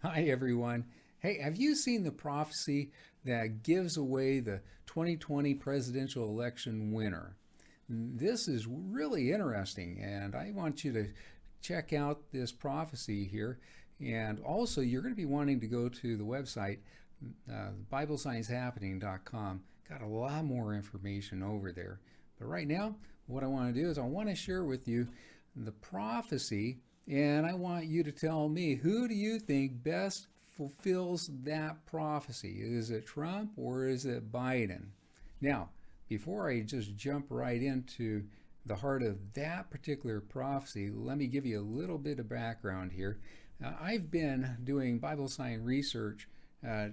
Hi, everyone. Hey, have you seen the prophecy that gives away the 2020 presidential election winner? This is really interesting, and I want you to check out this prophecy here. And also, you're going to be wanting to go to the website, BibleScienceHappening.com. Got a lot more information over there. But right now, what I want to do is I want to share with you the prophecy, and I want you to tell me, who do you think best fulfills that prophecy? Is it Trump or is it Biden? Now, before I just jump right into the heart of that particular prophecy, let me give you a little bit of background here. I've been doing Bible science research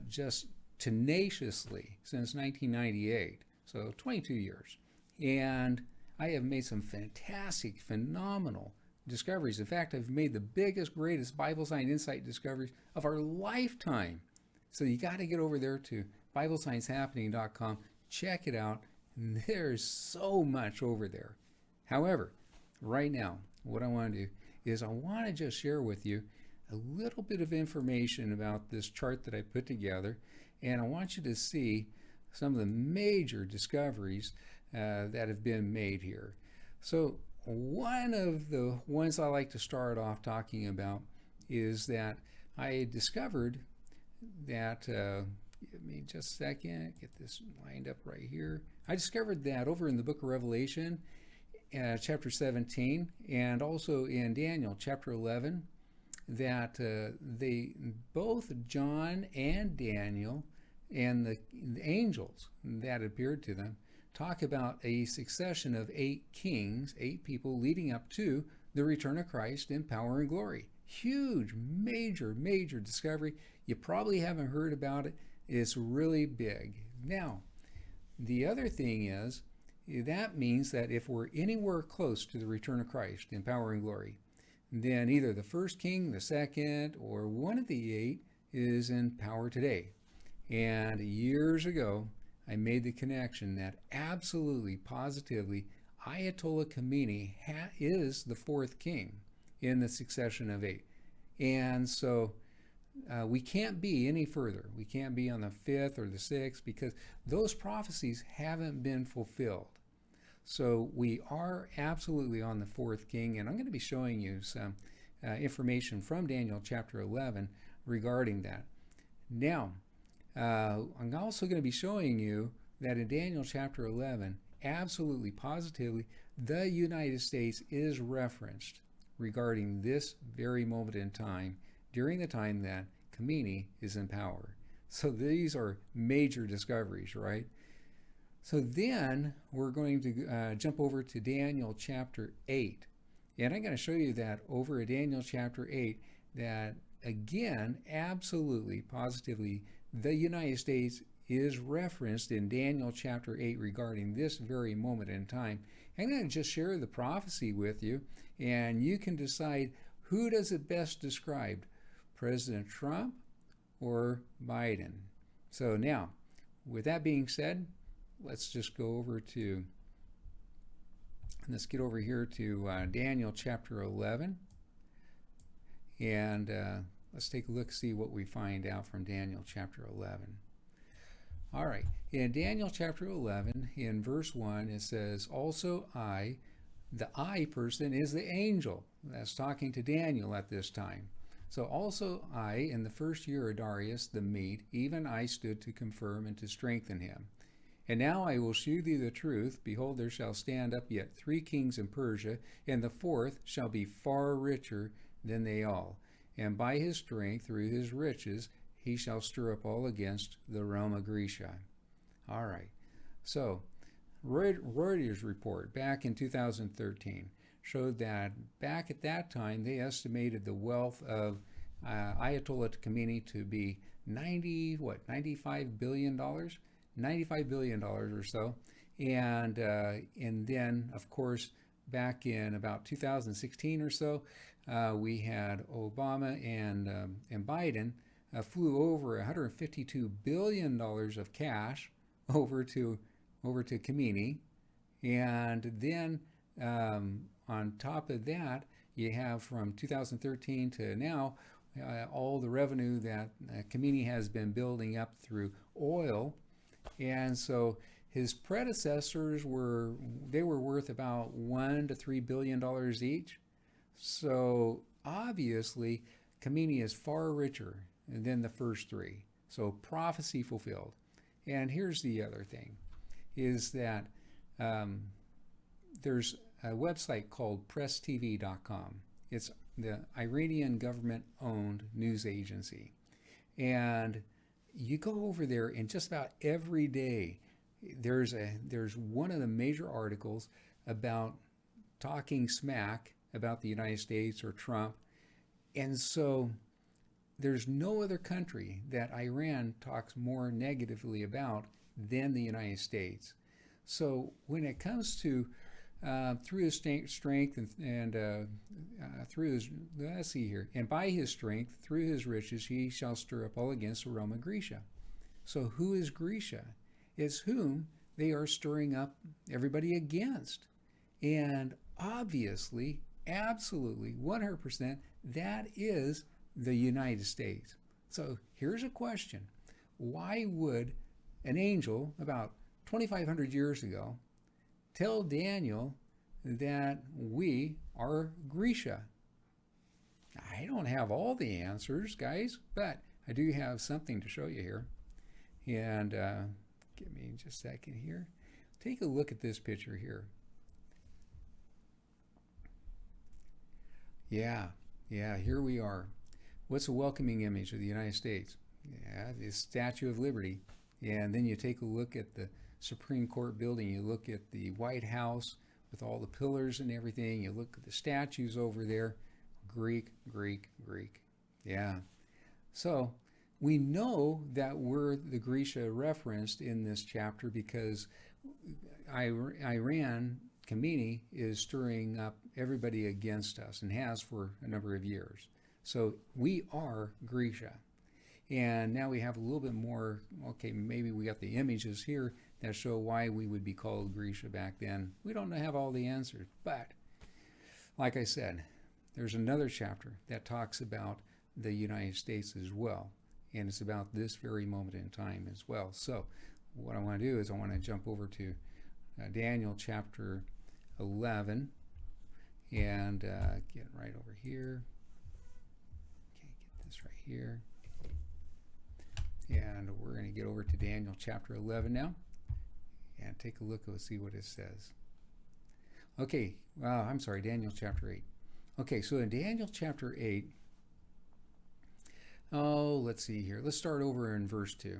just tenaciously since 1998, so 22 years. And I have made some fantastic, phenomenal discoveries. In fact, I've made the biggest, greatest Bible science insight discoveries of our lifetime. So you got to get over there to BibleScienceHappening.com, check it out. There's so much over there. However, right now, what I want to do is I want to just share with you a little bit of information about this chart that I put together, and I want you to see some of the major discoveries that have been made here. So one of the ones I like to start off talking about is that I discovered that, give me just a second, get this lined up right here. I discovered that over in the book of Revelation, chapter 17, and also in Daniel, chapter 11, that they both John and Daniel and the angels that appeared to them talk about a succession of 8 kings, 8 people leading up to the return of Christ in power and glory. Huge, major discovery. You probably haven't heard about it. It's really big. Now, the other thing is, that means that if we're anywhere close to the return of Christ in power and glory, then either the first king, the second, or one of the 8 is in power today. And years ago, I made the connection that absolutely, positively, Ayatollah Khomeini is the 4th king in the succession of 8. And so we can't be any further. We can't be on the 5th or the 6th because those prophecies haven't been fulfilled. So we are absolutely on the 4th king, and I'm going to be showing you some information from Daniel chapter 11 regarding that. Now, I'm also going to be showing you that in Daniel chapter 11, absolutely, positively, the United States is referenced regarding this very moment in time, during the time that Khomeini is in power. So these are major discoveries, right? So then we're going to jump over to Daniel chapter 8. And I'm going to show you that over at Daniel chapter 8, that again, absolutely, positively, the United States is referenced in Daniel chapter 8 regarding this very moment in time. I'm going to just share the prophecy with you, and you can decide, who does it best describe, President Trump or Biden? So now, with that being said, let's just go over to, let's get over here to Daniel chapter 11, and let's take a look, see what we find out from Daniel chapter 11. All right, in Daniel chapter 11, in verse 1, it says, also I, the I person is the angel that's talking to Daniel at this time. So also I, in the first year of Darius the Mede, even I stood to confirm and to strengthen him. And now I will shew thee the truth. Behold, there shall stand up yet 3 kings in Persia, and the 4th shall be far richer than they all. And by his strength, through his riches, he shall stir up all against the realm of Grecia. All right. So, Reuters report back in 2013 showed that back at that time, they estimated the wealth of Ayatollah Khomeini to be $95 billion? $95 billion or so. And then, of course, back in about 2016 or so, we had Obama and Biden flew over $152 billion of cash over to Khomeini. And then on top of that, you have from 2013 to now all the revenue that Khomeini has been building up through oil. And so his predecessors were worth about $1 to $3 billion each. So obviously Khomeini is far richer than the first three. So prophecy fulfilled. And here's the other thing, is that there's a website called presstv.com. It's the Iranian government-owned news agency. And you go over there, and just about every day there's one of the major articles about talking smack about the United States or Trump. And so there's no other country that Iran talks more negatively about than the United States. So when it comes to through his strength and through his, let's see here, and by his strength, through his riches, he shall stir up all against Rome and Grecia. So who is Grecia? It's whom they are stirring up everybody against. And obviously, absolutely, 100%, that is the United States. So here's a question. Why would an angel about 2,500 years ago tell Daniel that we are Grecia? I don't have all the answers, guys, but I do have something to show you here. And give me just a second here. Take a look at this picture here. Yeah, here we are. What's a welcoming image of the United States? Yeah, the Statue of Liberty. And then you take a look at the Supreme Court building. You look at the White House with all the pillars and everything. You look at the statues over there. Greek. Yeah. So we know that we're the Grecia referenced in this chapter because Iran, Khomeini, is stirring up everybody against us and has for a number of years. So we are Grecia. And now we have a little bit more, okay, maybe we got the images here that show why we would be called Grecia back then. We don't have all the answers, but like I said, there's another chapter that talks about the United States as well, and it's about this very moment in time as well. So what I want to do is I want to jump over to Daniel chapter 11 and get right over here. Okay, get this right here. And we're going to get over to Daniel chapter 11 now and take a look and see what it says. Okay, I'm sorry, Daniel chapter 8. Okay, so in Daniel chapter 8, let's see here. Let's start over in verse 2.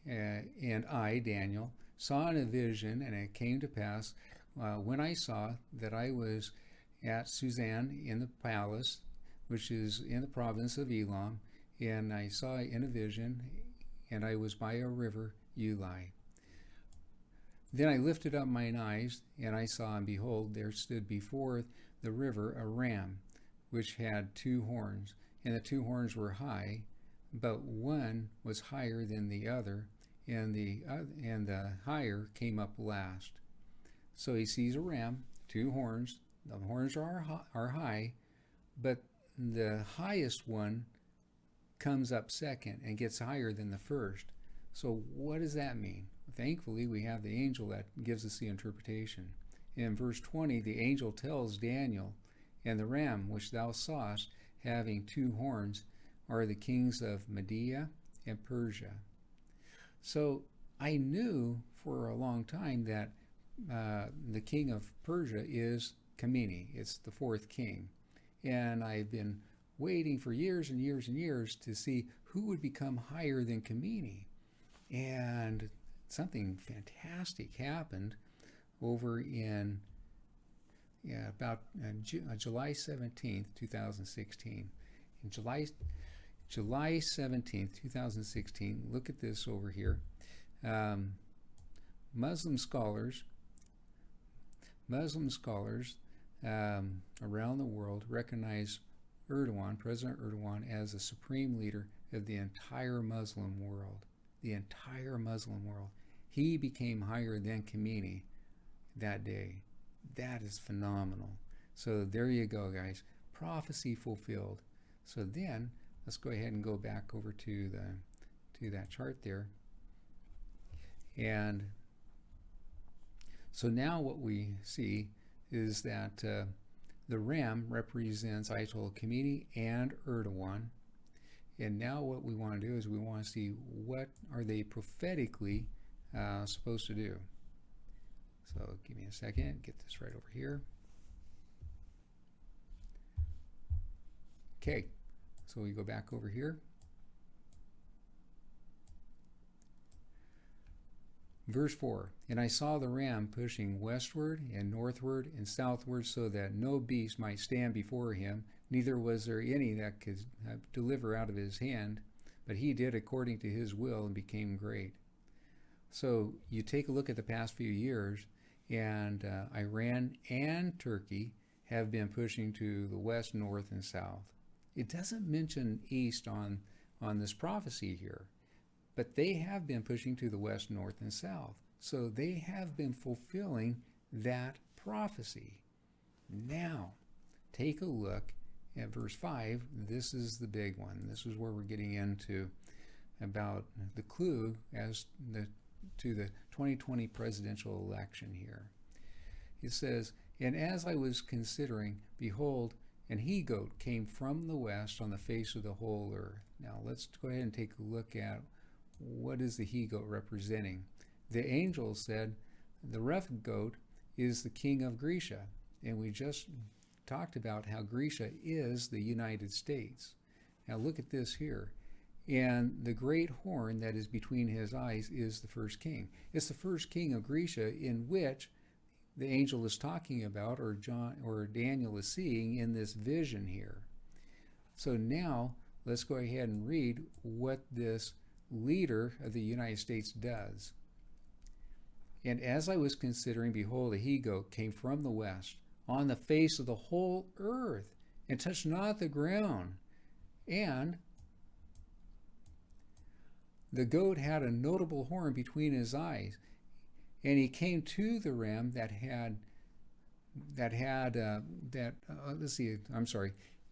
And I, Daniel, saw in a vision, and it came to pass when I saw that I was at Suzanne in the palace, which is in the province of Elam, and I saw in a vision, and I was by a river, Ulai. Then I lifted up mine eyes, and I saw, and behold, there stood before the river a ram, which had 2 horns, and the 2 horns were high, but one was higher than the other, and the higher came up last. So he sees a ram, 2 horns. The horns are high, but the highest one comes up second and gets higher than the first. So what does that mean? Thankfully, we have the angel that gives us the interpretation. In verse 20, the angel tells Daniel, and the ram which thou sawest, having 2 horns, are the kings of Media and Persia. So I knew for a long time that the king of Persia is Khomeini. It's the 4th king. And I've been waiting for years and years and years to see who would become higher than Khomeini. And something fantastic happened over in about July 17th, 2016. In July 17th, 2016, look at this over here. Muslim scholars around the world recognize President Erdogan, as the supreme leader of the entire Muslim world. The entire Muslim world. He became higher than Khomeini that day. That is phenomenal. So there you go, guys. Prophecy fulfilled. So then let's go ahead and go back over to that chart there. And so now what we see is that the ram represents Ayatollah Khomeini and Erdogan. And now what we want to do is we want to see what are they prophetically supposed to do. So give me a second, get this right over here. Okay, so we go back over here. Verse 4, and I saw the ram pushing westward and northward and southward so that no beast might stand before him, neither was there any that could deliver out of his hand, but he did according to his will and became great. So you take a look at the past few years, and Iran and Turkey have been pushing to the west, north, and south. It doesn't mention east on this prophecy here, but they have been pushing to the west, north, and south. So they have been fulfilling that prophecy. Now, take a look at verse 5. This is the big one. This is where we're getting into about the clue as to the 2020 presidential election here. It says, and as I was considering, behold, an he-goat came from the west on the face of the whole earth. Now let's go ahead and take a look at what is the he-goat representing. The angel said the rough goat is the king of Grecia, and we just talked about how Grecia is the United States. Now look at this here. And the great horn that is between his eyes is the first king. It's the first king of Grecia in which the angel is talking about, or Daniel is seeing in this vision here. So now let's go ahead and read what this leader of the United States does. And as I was considering, behold, a he-goat came from the west on the face of the whole earth, and touched not the ground. And the goat had a notable horn between his eyes, and he came to the ram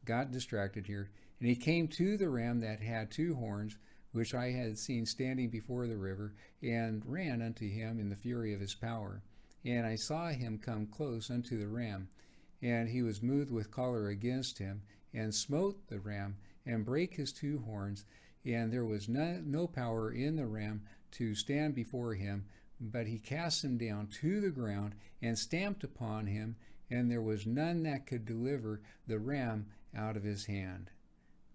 got distracted here. And he came to the ram that had two horns, which I had seen standing before the river, and ran unto him in the fury of his power. And I saw him come close unto the ram, and he was moved with choler against him, and smote the ram, and brake his two horns, and there was no power in the ram to stand before him, but he cast him down to the ground, and stamped upon him, and there was none that could deliver the ram out of his hand.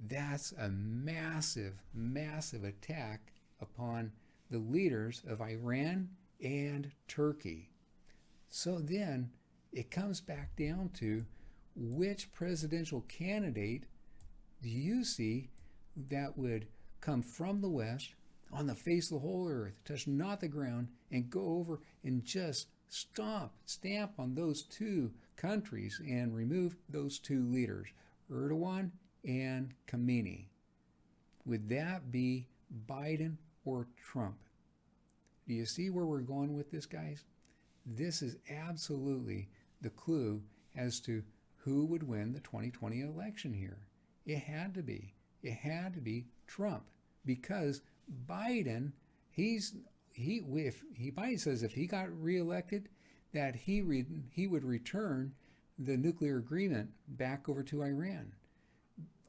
That's a massive, massive attack upon the leaders of Iran and Turkey. So then it comes back down to which presidential candidate do you see that would come from the west on the face of the whole earth, touch not the ground, and go over and just stamp on those two countries and remove those two leaders, Erdogan and Khomeini? Would that be Biden or Trump? Do you see where we're going with this, guys? This is absolutely the clue as to who would win the 2020 election here. It had to be Trump, because Biden, Biden says if he got reelected, that he would return the nuclear agreement back over to Iran.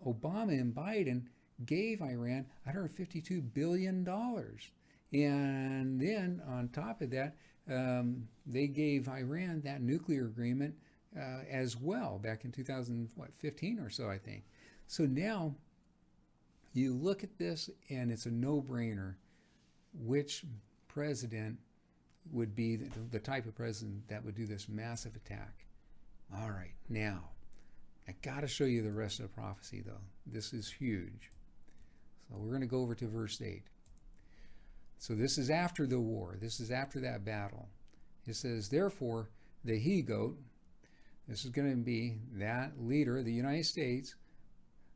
Obama and Biden gave Iran $152 billion. And then on top of that, they gave Iran that nuclear agreement as well back in 2015 or so, I think. So now you look at this and it's a no-brainer which president would be the type of president that would do this massive attack. All right, now I got to show you the rest of the prophecy, though. This is huge. So we're going to go over to verse 8. So this is after the war. This is after that battle. It says, therefore, the he-goat, this is going to be that leader of the United States,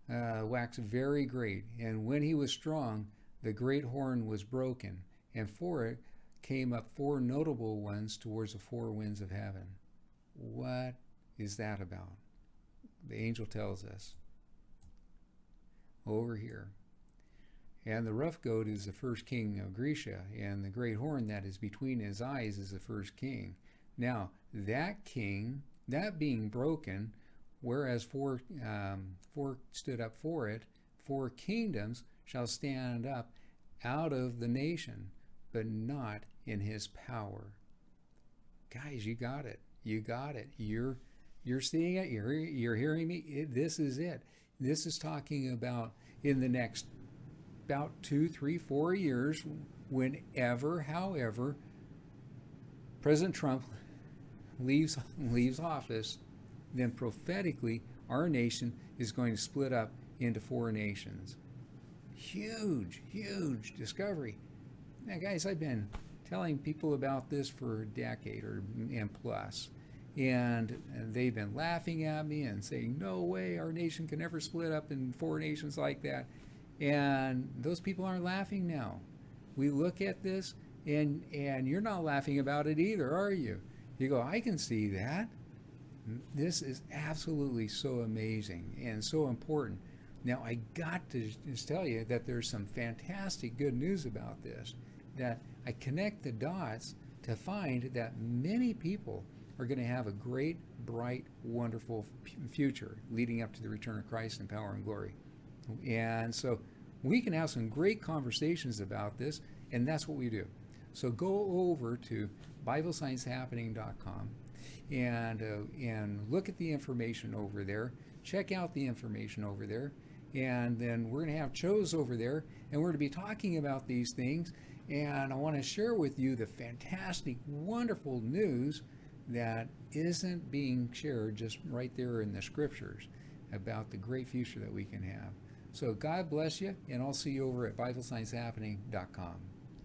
waxed very great. And when he was strong, the great horn was broken, and for it came up four notable ones towards the four winds of heaven. What is that about? The angel tells us. over here. And the rough goat is the first king of Grecia, and the great horn that is between his eyes is the first king. Now, that king, that being broken, whereas four stood up for it, 4 kingdoms shall stand up out of the nation, but not in his power. Guys, you got it. You got it. You're seeing it. You're hearing me. This is it. This is talking about in the next about 2, 3, 4 years, whenever, however, President Trump leaves office, then prophetically our nation is going to split up into 4 nations. Huge, huge discovery. Now, guys, I've been telling people about this for a decade and plus, and they've been laughing at me and saying, no way, our nation can ever split up in 4 nations like that. And those people aren't laughing now. We look at this, and you're not laughing about it either, are you? You go, I can see that. This is absolutely so amazing and so important. Now, I got to just tell you that there's some fantastic good news about this, that I connect the dots to find that many people are going to have a great, bright, wonderful future leading up to the return of Christ in power and glory. And so we can have some great conversations about this, and that's what we do. So go over to BibleScienceHappening.com and look at the information over there. Check out the information over there. And then we're going to have shows over there, and we're going to be talking about these things. And I want to share with you the fantastic, wonderful news that isn't being shared just right there in the scriptures about the great future that we can have. So God bless you, and I'll see you over at BibleScienceHappening.com.